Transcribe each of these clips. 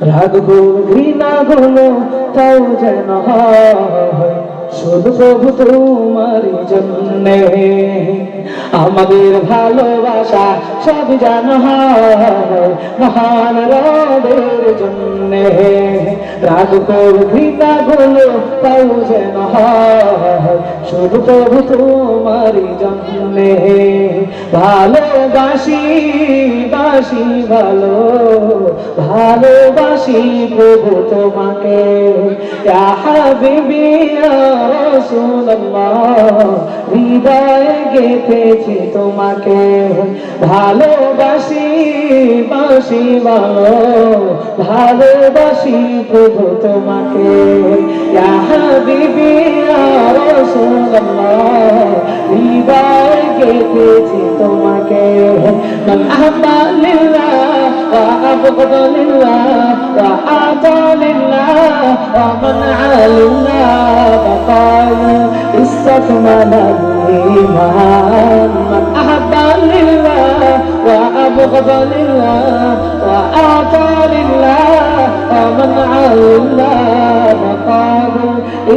রাগ ঘৃণা গুলো তাও যেন হয় শুধু প্রভু তোমারই জন্যে। আমাদের ভালোবাসা সব যেন হয় মহান রবের জন্যে। রাগ ঘৃণা গুলো তাও যেন হয় শুধু প্রভু তোমারই জন্যে। ভালোবাসি বাসি ভালো ভালোবাসি প্রভু তোমাকে। ইয়া হাবিবি ইয়া রাসূলুল্লাহ, হৃদয়ে গেঁথেছি তোমাকে। ভালোবাসি বাসি ভালো ভালোবাসি প্রভু তোমাকে। ইয়া হাবিবি ইয়া রাসূলুল্লাহ, হৃদয়ে গেঁথেছি তোমাকে। মান আহাব্বা লিল্লাহ ওয়া আবগাদা লিল্লাহ ওয়া আতা লিল্লাহ ওয়া মানআ লিল্লাহ ফাকাদ ইসতাকমালা الإيمان। من أحب لله وأبغض لله وأعطى لله ومنع لله فقد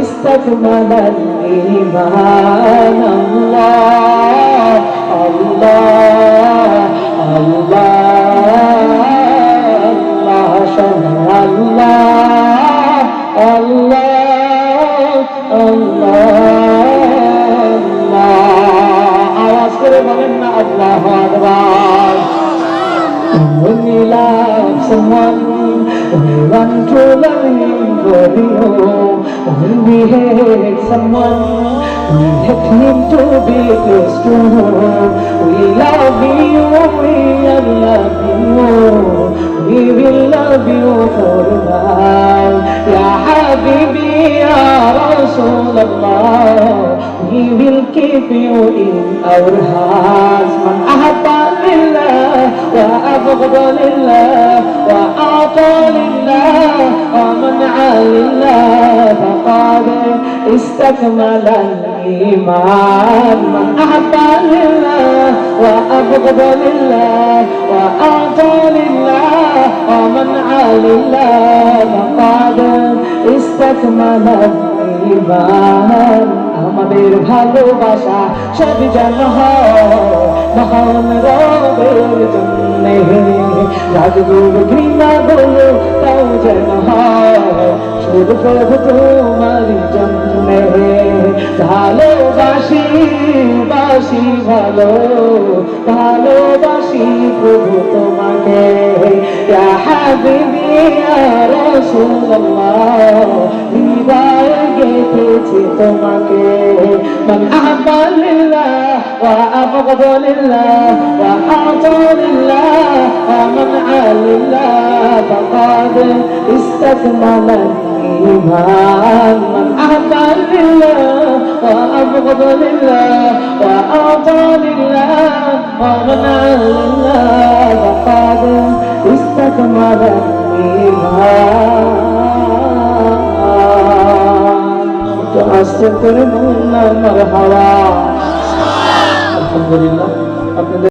استكمل الإيمان. الله الله الله الله شهر الله الله الله আওয়াজ করে বলেন না আল্লাহু আকবার। When we love someone, we want to love him for you. When we hate someone, we hate him to be close to. We love you, we love you, we will love you for life. Ya Habibi, Ya Rasulullah, we will keep you in our hearts. Man ahabba lillah wa abghada lillah wa a'ta lillah wa man'a lillah faqad istakmala al-iman. Man ahabba lillah wa abghada lillah wa a'ta lillah wa man'a lillah faqad istakmala al-iman. আমাদের ভালোবাসা সব যেন হয় মহান রবের জন্যে। রাগ ঘৃণা গুলো তাও যেন হয় শুধু প্রভু তোমারই জন্যে। ভালোবাসি বাসি ভালো ভালোবাসি প্রভু তোমাকে। ইয়া হাবিবি ইয়া রাসূলুল্লাহ, হৃদয়ে গেঁথেছি তোমাকে। من أحب لله وأبغض لله وأعطى لله ومنع لله فقد استكمل الإيمان. من أحب لله وأبغض لله وأعطى لله ومنع لله فقد استكمل الإيمان. আস্তে করে বললাম মারহাবা। আলহামদুলিল্লাহ। আপনাদের